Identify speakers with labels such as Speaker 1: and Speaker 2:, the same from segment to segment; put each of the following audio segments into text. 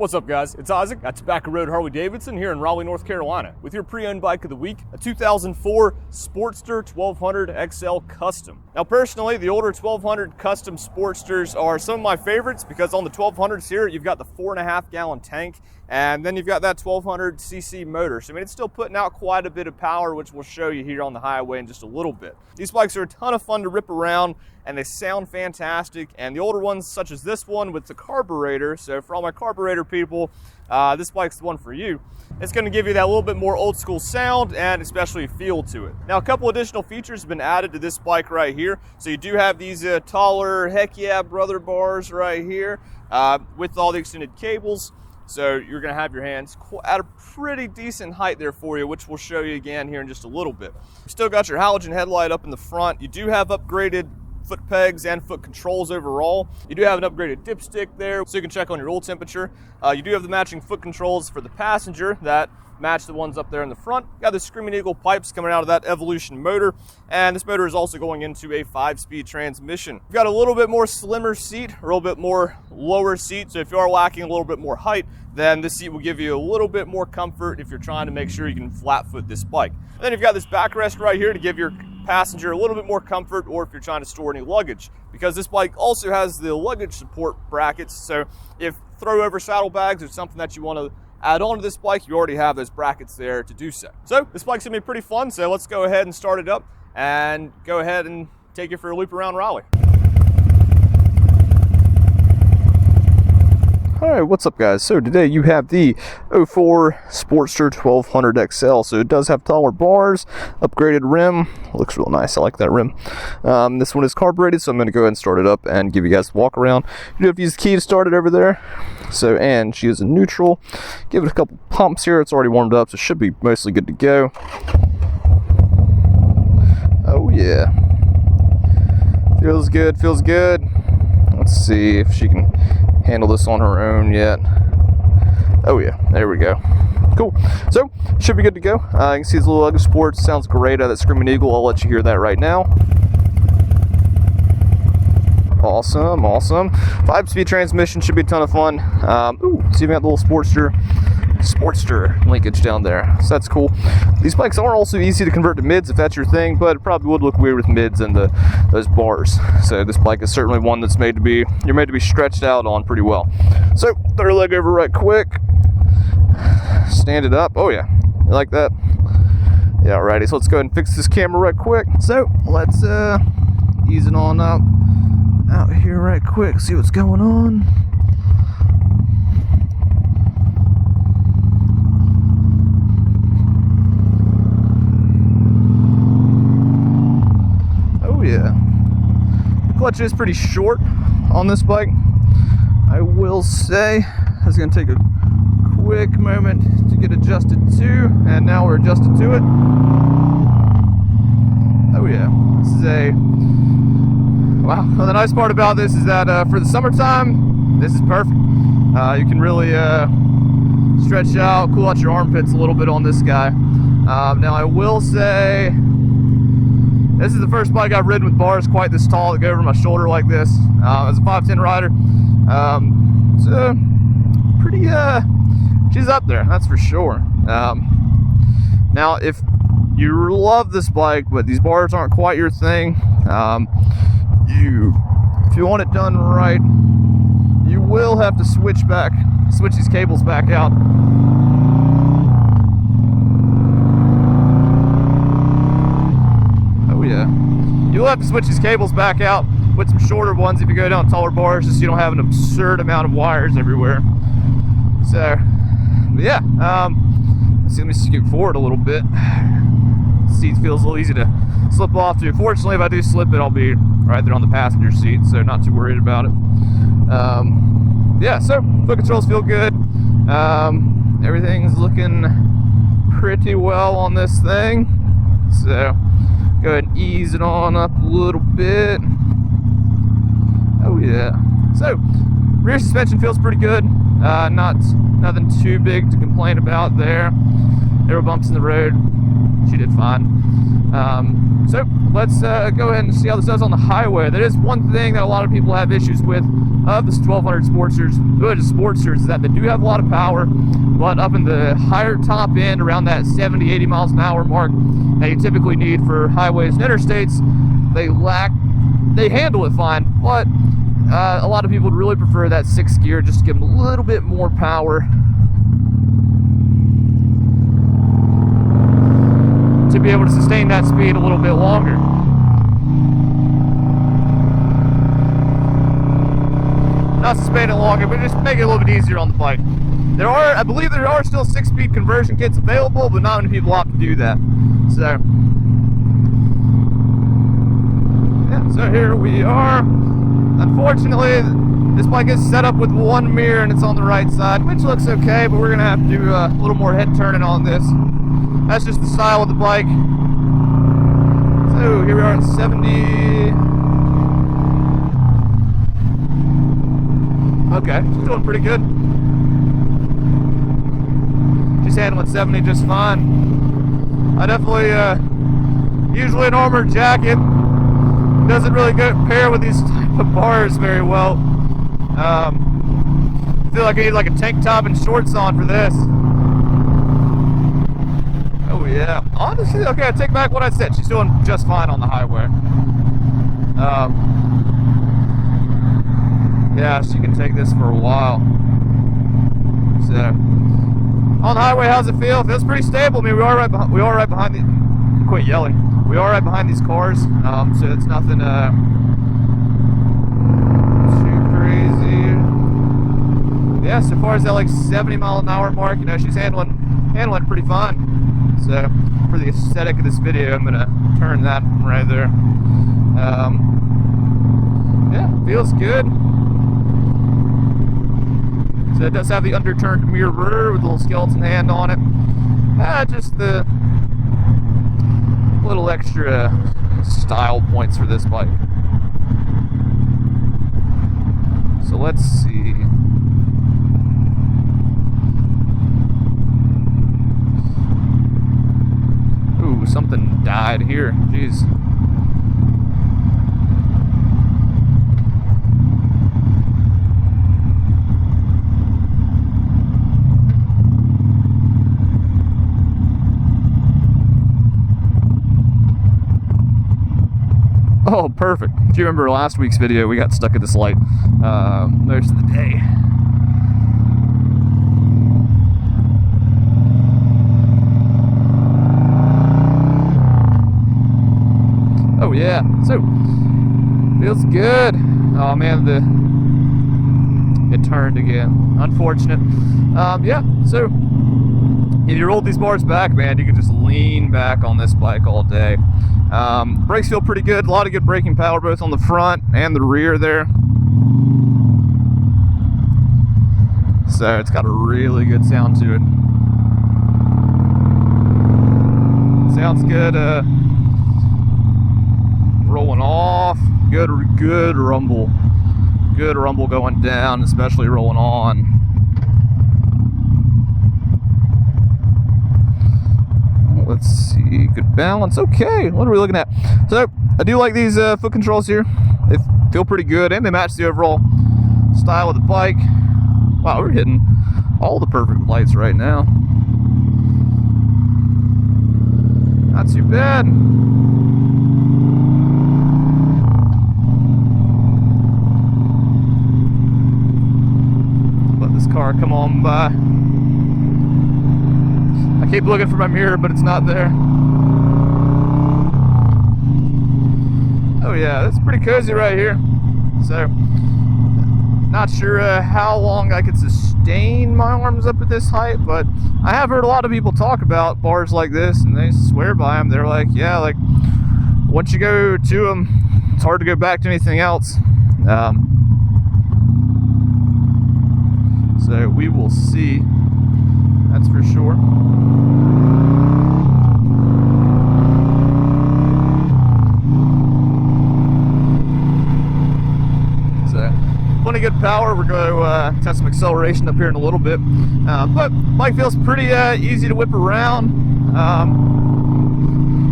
Speaker 1: What's up, guys? It's Isaac at Tobacco Road Harley-Davidson here in Raleigh, North Carolina with your pre-owned bike of the week, a 2004 Sportster 1200 XL Custom. Now, personally, the older 1200 Custom Sportsters are some of my favorites because on the 1200s here, you've got the 4.5 gallon tank, and then you've got that 1200 cc motor. So, I mean, it's still putting out quite a bit of power, which we'll show you here on the highway in just a little bit. These bikes are a ton of fun to rip around, and they sound fantastic. And the older ones, such as this one with the Carburetor, so for all my Carburetor people, this bike's the one for you. It's going to give you that little bit more old school sound and especially feel to it. Now, a couple additional features have been added to this bike right here. So you do have these taller heck yeah brother bars right here with all the extended cables. So you're going to have your hands at a pretty decent height there for you, which we'll show you again here in just a little bit. You still got your halogen headlight up in the front. You do have upgraded foot pegs and foot controls overall. You do have an upgraded dipstick there so you can check on your oil temperature. You do have the matching foot controls for the passenger that match the ones up there in the front. You got the Screaming Eagle pipes coming out of that Evolution motor, and this motor is also going into a 5-speed transmission. You've got a little bit more slimmer seat, a little bit more lower seat, so if you are lacking a little bit more height, then this seat will give you a little bit more comfort if you're trying to make sure you can flat foot this bike. And then you've got this backrest right here to give your passenger a little bit more comfort, or if you're trying to store any luggage, because this bike also has the luggage support brackets. So if throw over saddlebags or something that you want to add on to this bike, you already have those brackets there to do so. So this bike's gonna be pretty fun, so let's go ahead and start it up and go ahead and take you for a loop around Raleigh. Alright, what's up, guys? So today you have the 04 Sportster 1200 XL. So it does have taller bars, upgraded rim. Looks real nice. I like that rim. This one is carbureted, so I'm going to go ahead and start it up and give you guys a walk around. You do have to use the key to start it over there. So, and she is in neutral. Give it a couple pumps here. It's already warmed up, so it should be mostly good to go. Oh yeah. Feels good, feels good. Let's see if she can handle this on her own yet. Oh yeah, there we go. Cool. So, should be good to go. You can see this little luggage support. Sounds great out of that Screaming Eagle. I'll let you hear that right now. Awesome, awesome. 5-speed transmission should be a ton of fun. See, we got the little Sportster linkage down there, so that's cool. These bikes are also easy to convert to mids if that's your thing, but it probably would look weird with mids and those bars. So this bike is certainly one that's made to be stretched out on pretty well. So throw her leg over right quick, stand it up. Oh yeah, you like that? Yeah, alrighty. So let's go ahead and fix this camera right quick. So let's ease it on up out here right quick. See what's going on. Yeah, the clutch is pretty short on this bike, I will say. It's going to take a quick moment to get adjusted to, and now we're adjusted to it. Oh yeah, this is wow. Well, the nice part about this is that for the summertime, this is perfect. You can really stretch out, cool out your armpits a little bit on this guy. Now I will say, this is the first bike I've ridden with bars quite this tall that go over my shoulder like this. As a 5'10" rider, so pretty, she's up there, that's for sure. Now, if you love this bike, but these bars aren't quite your thing, if you want it done right, you will have to switch these cables back out. Yeah, you'll have to switch these cables back out with some shorter ones if you go down taller bars, just so you don't have an absurd amount of wires everywhere. So, yeah, let me scoot forward a little bit. The seat feels a little easy to slip off to. Fortunately, if I do slip it, I'll be right there on the passenger seat, so not too worried about it. Yeah, so foot controls feel good. Everything's looking pretty well on this thing. So go ahead and ease it on up a little bit. Oh yeah. So rear suspension feels pretty good. Nothing too big to complain about there. There were bumps in the road.
Speaker 2: she did fine. So let's go ahead and see how this does on the highway. That is one thing that a lot of people have issues with of the 1200 Sportsters, is that they do have a lot of power, but up in the higher top end, around that 70-80 miles an hour mark that you typically need for highways and interstates, they handle it fine, but a lot of people would really prefer that 6th gear just to give them a little bit more power to be able to sustain that speed a little bit longer. Not sustain it longer, but just make it a little bit easier on the bike. I believe there are still 6-speed conversion kits available, but not many people opt to do that. So, yeah, so here we are. Unfortunately, this bike is set up with one mirror and it's on the right side, which looks okay, but we're gonna have to do a little more head turning on this. That's just the style of the bike. So here we are at 70. Okay, she's doing pretty good. She's handling 70 just fine. I definitely, usually an armored jacket doesn't really pair with these type of bars very well. I feel like I need like a tank top and shorts on for this. Oh yeah, honestly, okay, I take back what I said. She's doing just fine on the highway. Yeah, she can take this for a while. So, on the highway, how's it feel? It feels pretty stable. I mean, we are right behind the. Quit yelling. We are right behind these cars, so it's nothing too crazy. Yeah, so far as that like 70 mile an hour mark, you know, she's handling pretty fine. So, for the aesthetic of this video, I'm gonna turn that right there. Yeah, feels good. So it does have the underturned mirror with a little skeleton hand on it. Just the little extra style points for this bike. So let's see. Ooh, something died here. Jeez. Oh, perfect. If you remember last week's video, we got stuck at this light most of the day. Oh yeah, so feels good. Oh man, it turned again. Unfortunate. Yeah, so if you rolled these bars back, man, you can just lean back on this bike all day. Brakes feel pretty good. A lot of good braking power both on the front and the rear there. So it's got a really good sound to it. Sounds good. Rolling off. Good rumble. Good rumble going down, especially rolling on. Let's see, good balance. Okay, what are we looking at? So I do like these foot controls here. They feel pretty good and they match the overall style of the bike. Wow, we're hitting all the perfect lights right now. Not too bad. Let this car come on by. I keep looking for my mirror, but it's not there. Oh yeah, that's pretty cozy right here. So, not sure how long I could sustain my arms up at this height, but I have heard a lot of people talk about bars like this, and they swear by them. They're like, yeah, like, once you go to them, it's hard to go back to anything else. So, we will see. That's for sure. So, plenty good power. We're going to test some acceleration up here in a little bit. But bike feels pretty easy to whip around.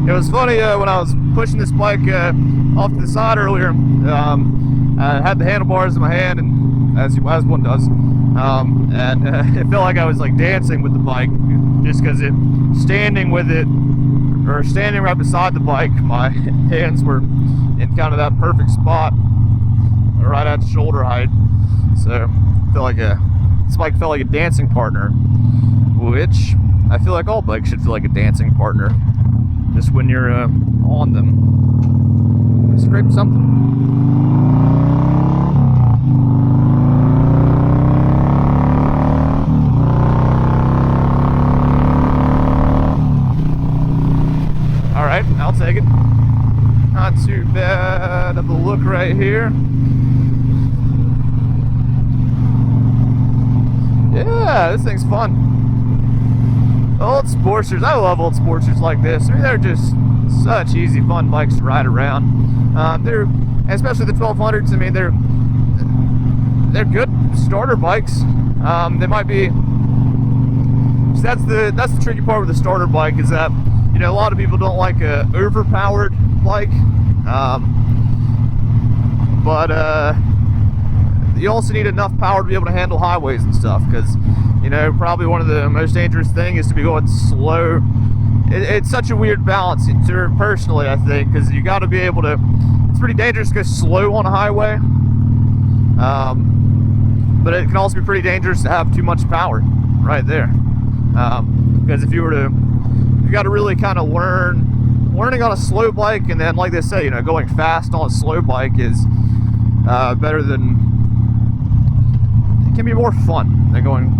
Speaker 2: It was funny when I was pushing this bike off to the side earlier. I had the handlebars in my hand, and as one does, and it felt like I was like dancing with the bike, just because standing with it, or standing right beside the bike, my hands were in kind of that perfect spot, right at shoulder height. So this bike felt like a dancing partner, which I feel like all bikes should feel like a dancing partner, just when you're on them. Scrape something. All right, I'll take it. Not too bad of a look right here. Yeah, this thing's fun. Old Sportsters, I love old Sportsters like this. I mean, they're just such easy, fun bikes to ride around. They're, especially the 1200s. I mean, they're good starter bikes. They might be. So that's the tricky part with the starter bike, is that, you know, a lot of people don't like a overpowered bike, but you also need enough power to be able to handle highways and stuff, because, you know, probably one of the most dangerous things is to be going slow. It's such a weird balance, personally, I think, because you got to be able to. It's pretty dangerous to go slow on a highway, but it can also be pretty dangerous to have too much power right there, because if you got to really kind of learning on a slow bike, and then, like they say, you know, going fast on a slow bike is better than. It can be more fun than going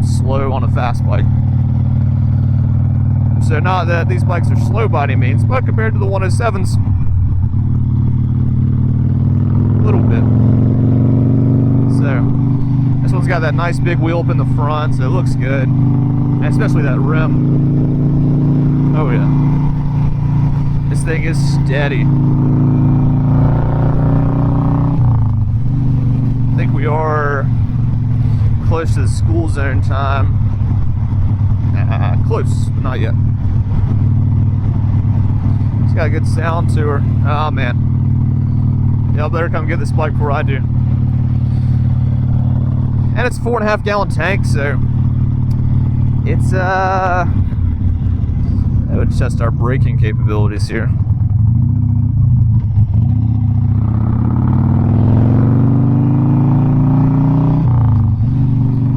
Speaker 2: slow on a fast bike. So not that these bikes are slow by any means, but compared to the 107s, a little bit. So this one's got that nice big wheel up in the front, so it looks good, and especially that rim. Oh yeah, this thing is steady. I think we are close to the school zone time. Close, but not yet. It's got a good sound to her. Oh man, y'all better come get this bike before I do. And it's a 4.5 gallon tank, so it's I would test our braking capabilities here.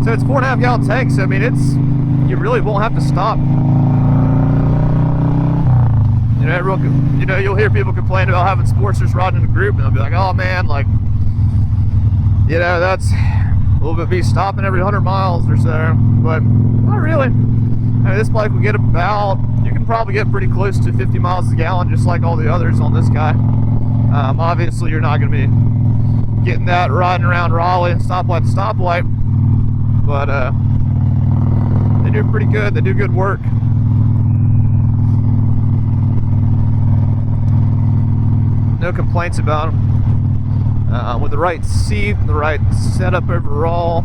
Speaker 2: So it's 4.5 gallon tank, so I mean, you really won't have to stop. You know, everyone, you know, you'll hear people complain about having Sportsters riding in a group, and they'll be like, "Oh man, like, you know, that's a little bit be stopping every 100 miles or so." But not really. I mean, this bike will get about. You can probably get pretty close to 50 miles a gallon, just like all the others on this guy. Obviously, you're not going to be getting that riding around Raleigh and stoplight to stoplight. But they do pretty good. They do good work. No complaints about them. With the right seat and the right setup overall,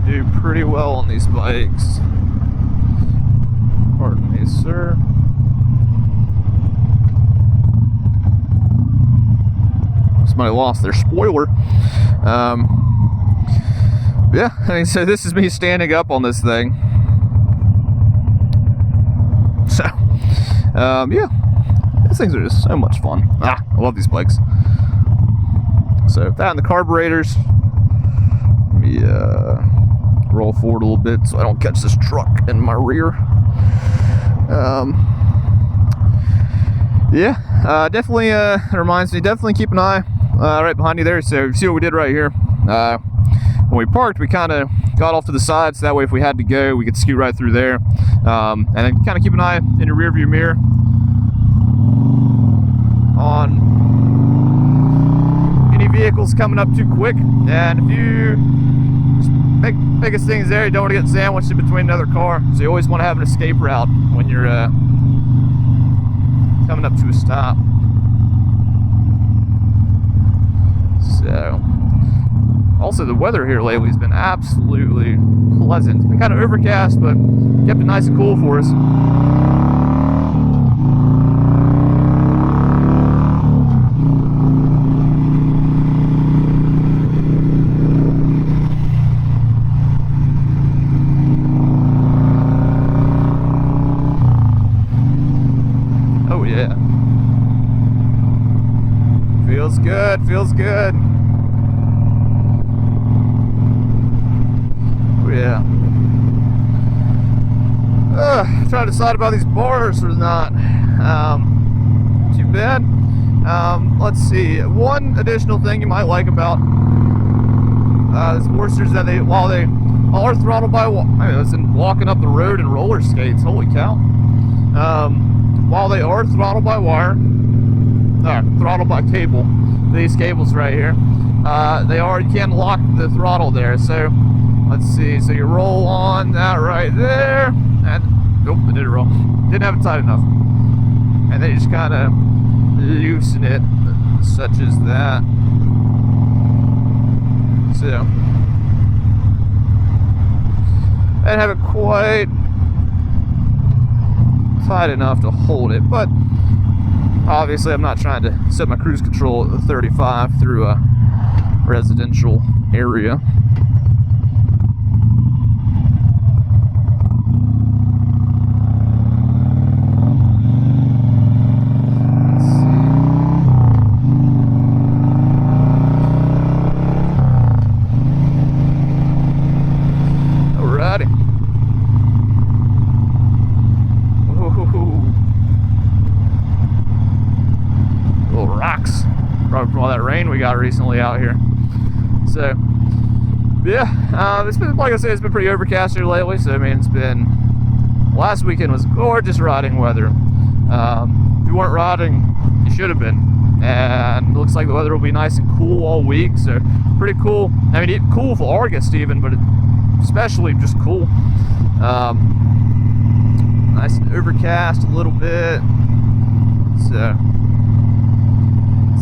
Speaker 2: do pretty well on these bikes. Pardon me, sir. Somebody lost their spoiler. Yeah, I mean, so this is me standing up on this thing. So, yeah, these things are just so much fun. I love these bikes. So that and the carburetors. Let me roll forward a little bit so I don't catch this truck in my rear. Yeah, definitely it reminds me, definitely keep an eye right behind you there. So see what we did right here. When we parked, we kind of got off to the side, so that way if we had to go, we could scoot right through there. And then kind of keep an eye in your rear view mirror on any vehicles coming up too quick. And if you, biggest thing is there, you don't want to get sandwiched in between another car. So you always want to have an escape route when you're coming up to a stop. So Also, the weather here lately has been absolutely pleasant. It's been kind of overcast, but kept it nice and cool for us. Oh yeah. Feels good, feels good. Yeah. Trying to decide about these bars or not. Too bad. Let's see. One additional thing you might like about the Sportsters that while they are throttled by, walking up the road in roller skates. Holy cow! While they are throttled by wire, throttled by cable, these cables right here, you can lock the throttle there. So. Let's see, so you roll on that right there, and, nope, I did it wrong. Didn't have it tight enough. And then you just kind of loosen it, such as that. So, I didn't have it quite tight enough to hold it, but obviously I'm not trying to set my cruise control at 35 through a residential area. From all that rain we got recently out here. So yeah, it's been, like I said, it's been pretty overcast here lately. So I mean, it's been, last weekend was gorgeous riding weather. If you weren't riding, you should have been. And it looks like the weather will be nice and cool all week. So pretty cool. I mean, cool for August even, but especially just cool. Nice and overcast a little bit. So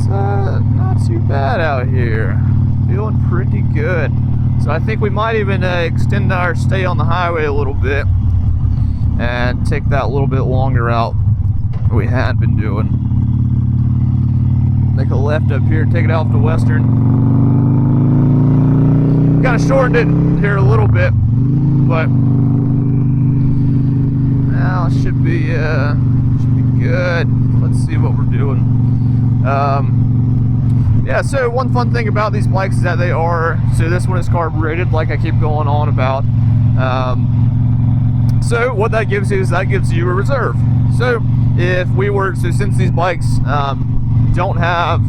Speaker 2: not too bad out here. Feeling pretty good. So I think we might even extend our stay on the highway a little bit and take that little bit longer route we had been doing. Make a left up here, take it out to Western. Kind of shortened it here a little bit, but now it should be good. Let's see what we're doing. Yeah, so one fun thing about these bikes is that they are, so this one is carbureted, like I keep going on about. So what that gives you is that gives you a reserve. So if we were, so since these bikes don't have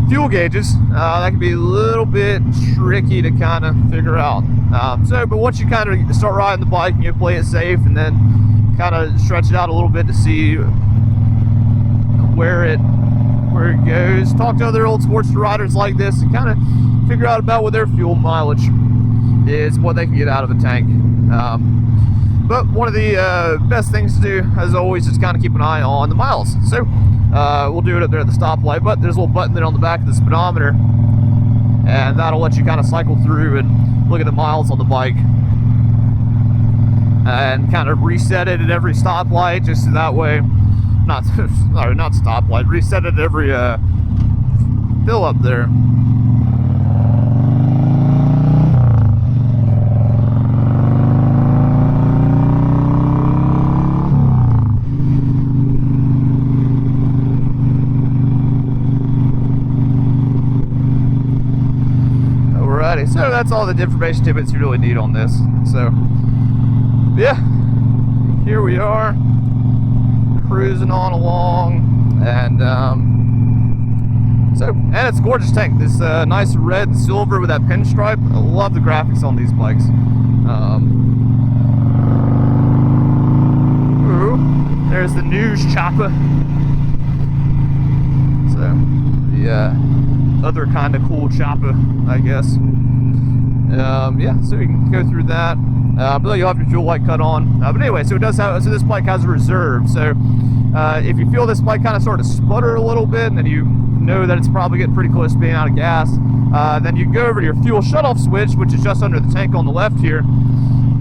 Speaker 2: fuel gauges, that can be a little bit tricky to kind of figure out. But once you kind of start riding the bike and you play it safe and then kind of stretch it out a little bit to see where it goes, talk to other old Sportster riders like this and kind of figure out about what their fuel mileage is, what they can get out of a tank. But one of the best things to do, as always, is kind of keep an eye on the miles. So we'll do it up there at the stoplight, but there's a little button there on the back of the speedometer, and that'll let you kind of cycle through and look at the miles on the bike and kind of reset it at every stoplight, just so that way, not stoplight, reset it at every fill up there. Alrighty, so that's all the information tidbits you really need on this. So yeah, here we are, cruising on along, and and it's a gorgeous tank. This nice red and silver with that pinstripe. I love the graphics on these bikes. There's the news chopper. So the other kind of cool chopper, I guess. Yeah, so you can go through that. But you'll have your fuel light cut on. But anyway, so it does have. So this bike has a reserve. So if you feel this bike kind of sort of sputter a little bit, and then you know that it's probably getting pretty close to being out of gas, then you go over to your fuel shutoff switch, which is just under the tank on the left here,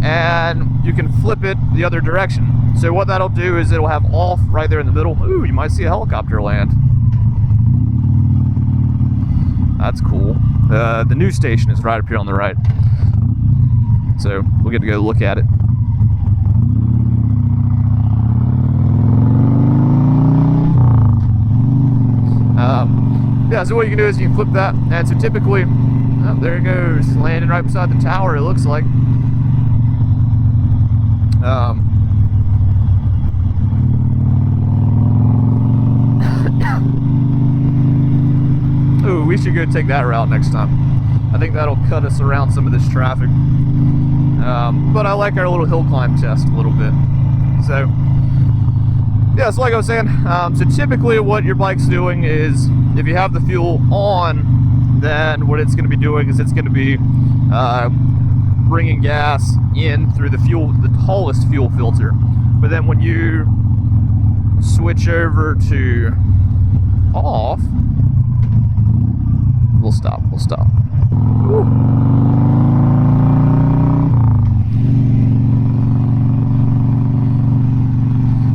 Speaker 2: and you can flip it the other direction. So what that'll do is it'll have off right there in the middle. Ooh, you might see a helicopter land. That's cool. The news station is right up here on the right. So we'll get to go look at it. Yeah, so what you can do is you can flip that, and so typically, oh, there it goes, landing right beside the tower, it looks like. Ooh, we should go take that route next time. I think that'll cut us around some of this traffic. But I like our little hill climb test a little bit. So, yeah, so like I was saying, so typically what your bike's doing is, if you have the fuel on, then what it's going to be doing is it's going to be bringing gas in through the tallest fuel filter. But then when you switch over to off, we'll stop. Woo.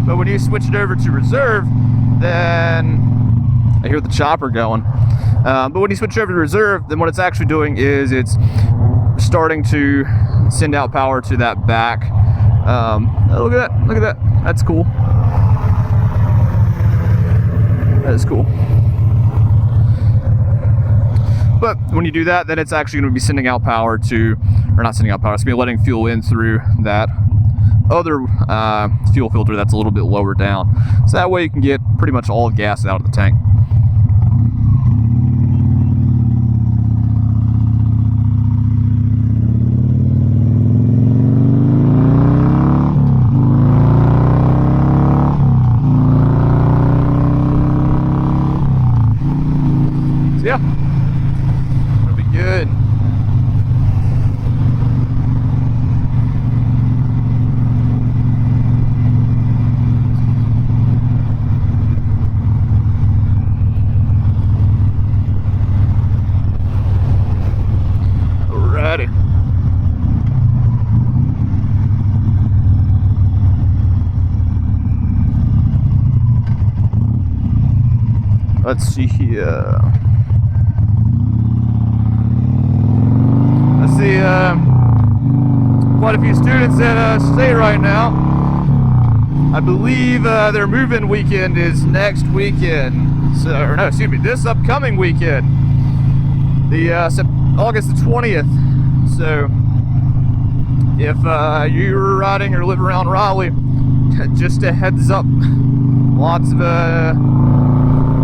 Speaker 2: But when you switch it over to reserve, then I hear the chopper going. But when you switch over to reserve, then what it's actually doing is it's starting to send out power to that back. Oh, look at that. That's cool. That is cool. But when you do that, then it's actually going to be sending out power to, or not sending out power, it's going to be letting fuel in through that other fuel filter that's a little bit lower down. So that way you can get pretty much all the gas out of the tank. So yeah, it'll be good. Alrighty. Let's see here. I see quite a few students at state right now. I believe their move-in weekend is next weekend. So, or no, excuse me, this upcoming weekend, the August the 20th. So, if you're riding or live around Raleigh, just a heads up. Lots of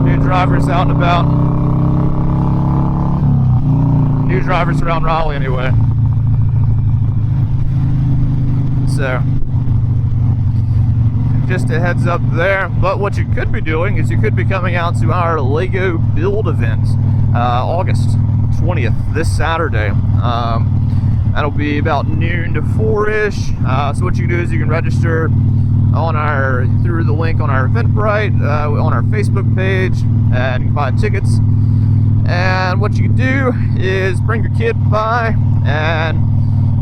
Speaker 2: new drivers out and about. New drivers around Raleigh anyway. So, just a heads up there. But what you could be doing is you could be coming out to our Lego build event, August 20th, this Saturday. That'll be about noon to 4-ish. So what you can do is you can register on through the link on our Eventbrite, on our Facebook page, and you can buy tickets. And what you can do is bring your kid by, and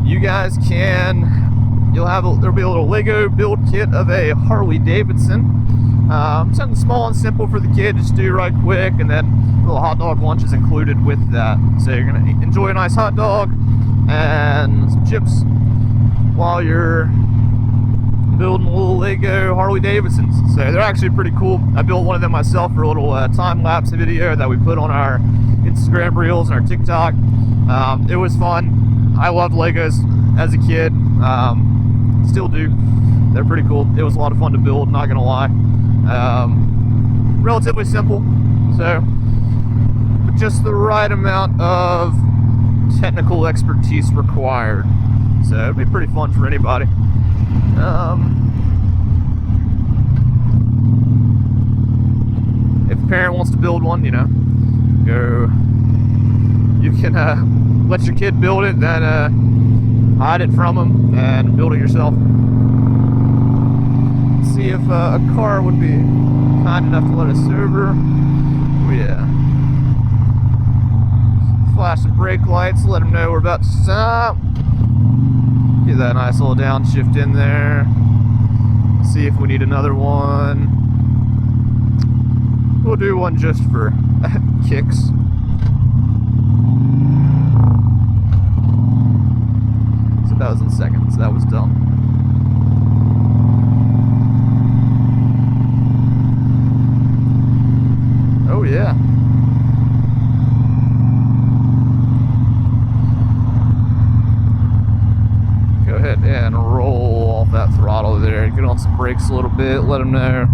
Speaker 2: you guys there'll be a little Lego build kit of a Harley-Davidson. Something small and simple for the kid, just do right quick, and then a little hot dog lunch is included with that. So you're gonna enjoy a nice hot dog and some chips while you're building little Lego Harley-Davidsons. So they're actually pretty cool. I built one of them myself for a little time-lapse video that we put on our Instagram Reels and our TikTok. It was fun. I loved Legos as a kid. Still do. They're pretty cool. It was a lot of fun to build, not gonna lie. Relatively simple. So, but just the right amount of technical expertise required. So it'd be pretty fun for anybody. If a parent wants to build one, you can let your kid build it than hide it from them and build it yourself. See if a car would be kind enough to let us over. Oh yeah. Flash some brake lights, let them know we're about to stop. Get that nice little downshift in there. See if we need another one. We'll do one just for kicks. 1,000 seconds, that was done. Oh yeah. Go ahead and roll off that throttle there. Get on some brakes a little bit, let them know.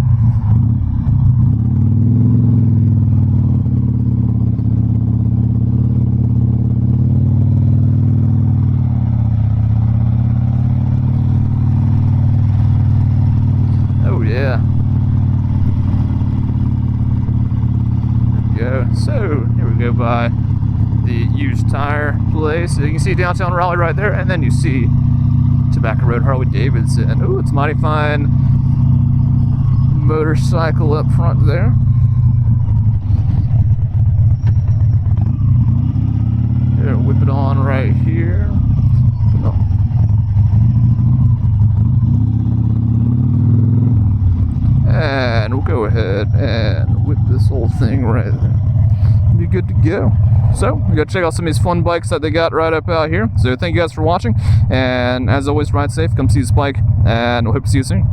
Speaker 2: Yeah. There we go. So here we go by the used tire place. So you can see downtown Raleigh right there, and then you see Tobacco Road Harley-Davidson. Oh, it's mighty fine motorcycle up front there. Here, whip it on right here. No. And we'll go ahead and whip this whole thing right there. Be good to go. So, we gotta check out some of these fun bikes that they got right up out here. So, thank you guys for watching. And as always, ride safe, come see this bike, and we'll hope to see you soon.